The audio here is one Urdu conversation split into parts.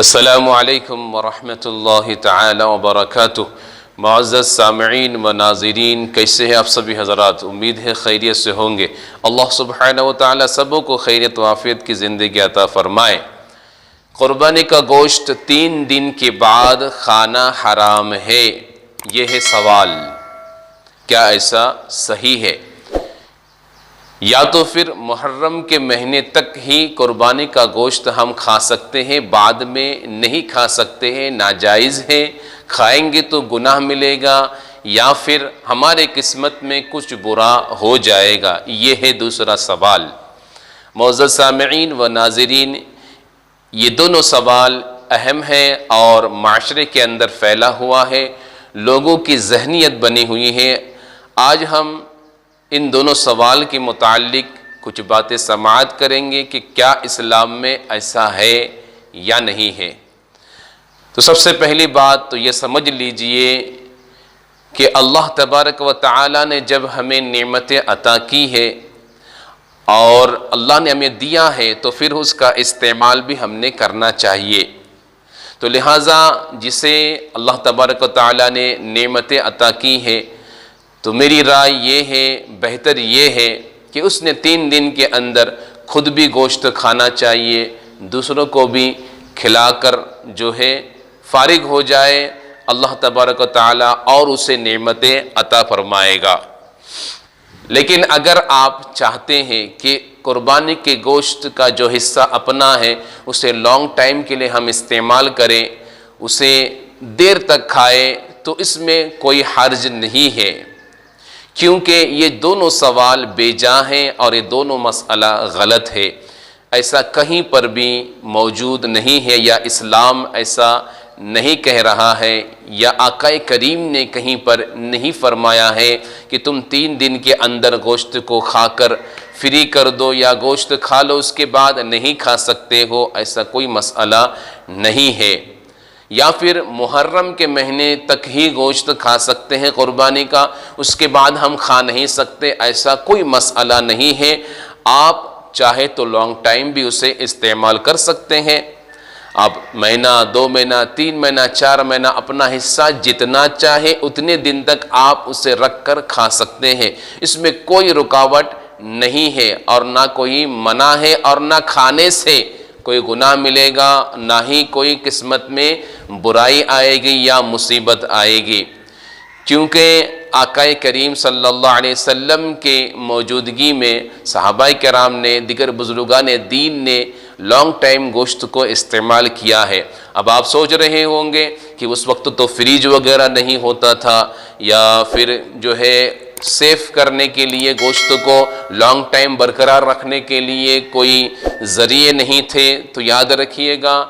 السلام علیکم ورحمۃ اللہ تعالی وبرکاتہ۔ معزز سامعین و ناظرین، کیسے ہیں آپ سبھی حضرات؟ امید ہے خیریت سے ہوں گے۔ اللہ سبحانہ و تعالی سبوں کو خیریت و عافیت کی زندگی عطا فرمائے۔ قربانی کا گوشت 3 دن کے بعد کھانا حرام ہے، یہ ہے سوال۔ کیا ایسا صحیح ہے؟ یا تو پھر محرم کے مہینے تک ہی قربانی کا گوشت ہم کھا سکتے ہیں، بعد میں نہیں کھا سکتے ہیں، ناجائز ہے، کھائیں گے تو گناہ ملے گا، یا پھر ہمارے قسمت میں کچھ برا ہو جائے گا، یہ ہے دوسرا سوال۔ معزز سامعین و ناظرین، یہ دونوں سوال اہم ہے اور معاشرے کے اندر پھیلا ہوا ہے، لوگوں کی ذہنیت بنی ہوئی ہے۔ آج ہم ان دونوں سوال کے متعلق کچھ باتیں سماعت کریں گے کہ کیا اسلام میں ایسا ہے یا نہیں ہے۔ تو سب سے پہلی بات تو یہ سمجھ لیجئے کہ اللہ تبارک و تعالی نے جب ہمیں نعمتیں عطا کی ہے اور اللہ نے ہمیں دیا ہے تو پھر اس کا استعمال بھی ہم نے کرنا چاہیے۔ تو لہٰذا جسے اللہ تبارک و تعالی نے نعمتیں عطا کی ہے، تو میری رائے یہ ہے، بہتر یہ ہے کہ اس نے 3 دن کے اندر خود بھی گوشت کھانا چاہیے، دوسروں کو بھی کھلا کر جو ہے فارغ ہو جائے، اللہ تبارک و تعالی اور اسے نعمتیں عطا فرمائے گا۔ لیکن اگر آپ چاہتے ہیں کہ قربانی کے گوشت کا جو حصہ اپنا ہے اسے لانگ ٹائم کے لیے ہم استعمال کریں، اسے دیر تک کھائیں، تو اس میں کوئی حرج نہیں ہے، کیونکہ یہ دونوں سوال بے جا ہیں اور یہ دونوں مسئلہ غلط ہے۔ ایسا کہیں پر بھی موجود نہیں ہے، یا اسلام ایسا نہیں کہہ رہا ہے، یا آقا کریم نے کہیں پر نہیں فرمایا ہے کہ تم 3 دن کے اندر گوشت کو کھا کر فری کر دو، یا گوشت کھا لو اس کے بعد نہیں کھا سکتے ہو، ایسا کوئی مسئلہ نہیں ہے۔ یا پھر محرم کے مہینے تک ہی گوشت کھا سکتے ہیں قربانی کا، اس کے بعد ہم کھا نہیں سکتے، ایسا کوئی مسئلہ نہیں ہے۔ آپ چاہے تو لانگ ٹائم بھی اسے استعمال کر سکتے ہیں، آپ مہینہ، 2 مہینہ، 3 مہینہ، 4 مہینہ، اپنا حصہ جتنا چاہے اتنے دن تک آپ اسے رکھ کر کھا سکتے ہیں، اس میں کوئی رکاوٹ نہیں ہے، اور نہ کوئی منع ہے، اور نہ کھانے سے کوئی گناہ ملے گا، نہ ہی کوئی قسمت میں برائی آئے گی یا مصیبت آئے گی، کیونکہ آقا کریم صلی اللہ علیہ وسلم کے موجودگی میں صحابہ کرام نے، دیگر بزرگان دین نے لانگ ٹائم گوشت کو استعمال کیا ہے۔ اب آپ سوچ رہے ہوں گے کہ اس وقت تو فریج وغیرہ نہیں ہوتا تھا، یا پھر جو ہے سیف کرنے کے لیے گوشت کو لانگ ٹائم برقرار رکھنے کے لیے کوئی ذریعے نہیں تھے، تو یاد رکھیے گا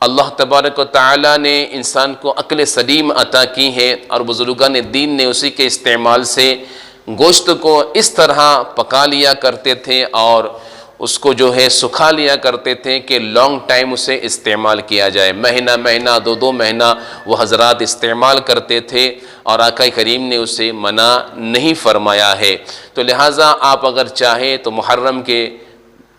اللہ تبارک و تعالی نے انسان کو عقل سلیم عطا کی ہے، اور بزرگان دین نے اسی کے استعمال سے گوشت کو اس طرح پکا لیا کرتے تھے اور اس کو جو ہے سکھا لیا کرتے تھے کہ لانگ ٹائم اسے استعمال کیا جائے، مہینہ مہینہ، 2 مہینہ وہ حضرات استعمال کرتے تھے، اور آقا کریم نے اسے منع نہیں فرمایا ہے۔ تو لہٰذا آپ اگر چاہیں تو محرم کے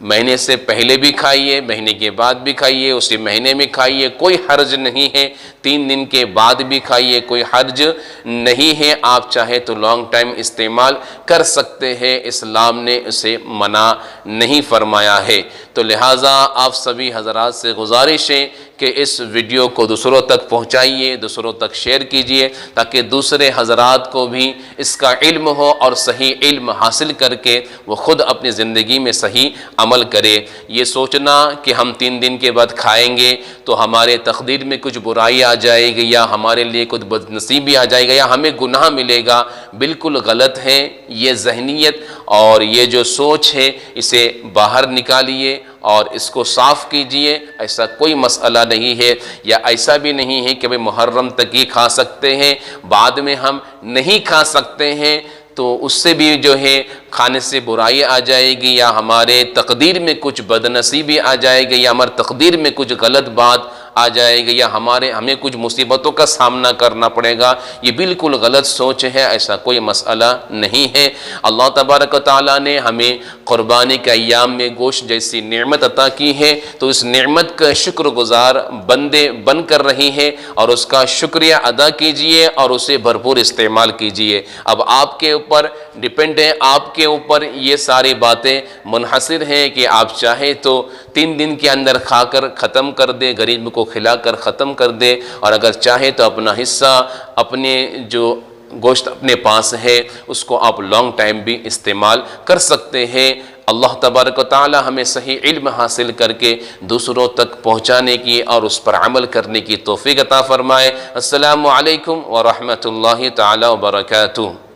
مہینے سے پہلے بھی کھائیے، مہینے کے بعد بھی کھائیے، اسی مہینے میں کھائیے، کوئی حرج نہیں ہے، 3 دن کے بعد بھی کھائیے، کوئی حرج نہیں ہے۔ آپ چاہے تو لانگ ٹائم استعمال کر سکتے ہیں، اسلام نے اسے منع نہیں فرمایا ہے۔ تو لہٰذا آپ سبھی حضرات سے گزارش ہے کہ اس ویڈیو کو دوسروں تک پہنچائیے، دوسروں تک شیئر کیجئے، تاکہ دوسرے حضرات کو بھی اس کا علم ہو، اور صحیح علم حاصل کر کے وہ خود اپنی زندگی میں صحیح عمل کرے۔ یہ سوچنا کہ ہم 3 دن کے بعد کھائیں گے تو ہمارے تقدیر میں کچھ برائی آ جائے گی، یا ہمارے لیے کچھ بدنصیبی آ جائے گا، یا ہمیں گناہ ملے گا، بالکل غلط ہے۔ یہ ذہنیت اور یہ جو سوچ ہے اسے باہر نکالیے اور اس کو صاف کیجئے۔ ایسا کوئی مسئلہ نہیں ہے، یا ایسا بھی نہیں ہے کہ محرم تک ہی کھا سکتے ہیں، بعد میں ہم نہیں کھا سکتے ہیں، تو اس سے بھی جو ہے کھانے سے برائی آ جائے گی، یا ہمارے تقدیر میں کچھ بدنصیبی آ جائے گی، یا ہمارے تقدیر میں کچھ غلط بات آ جائے گا یا ہمیں کچھ مصیبتوں کا سامنا کرنا پڑے گا، یہ بالکل غلط سوچ ہے، ایسا کوئی مسئلہ نہیں ہے۔ اللہ تبارک و تعالیٰ نے ہمیں قربانی کے ایام میں گوشت جیسی نعمت عطا کی ہے، تو اس نعمت کا شکر گزار بندے بن کر رہی ہیں، اور اس کا شکریہ ادا کیجئے اور اسے بھرپور استعمال کیجئے۔ اب آپ کے اوپر ڈیپینڈ ہے، آپ کے اوپر یہ ساری باتیں منحصر ہیں کہ آپ چاہے تو 3 دن کے اندر کھا کر ختم کر دے، غریب کو کھلا کر ختم کر دے، اور اگر چاہے تو اپنا حصہ، اپنے جو گوشت اپنے پاس ہے اس کو آپ لانگ ٹائم بھی استعمال کر سکتے ہیں۔ اللہ تبارک و تعالی ہمیں صحیح علم حاصل کر کے دوسروں تک پہنچانے کی اور اس پر عمل کرنے کی توفیق عطا فرمائے۔ السلام علیکم ورحمۃ اللہ تعالی وبرکاتہ۔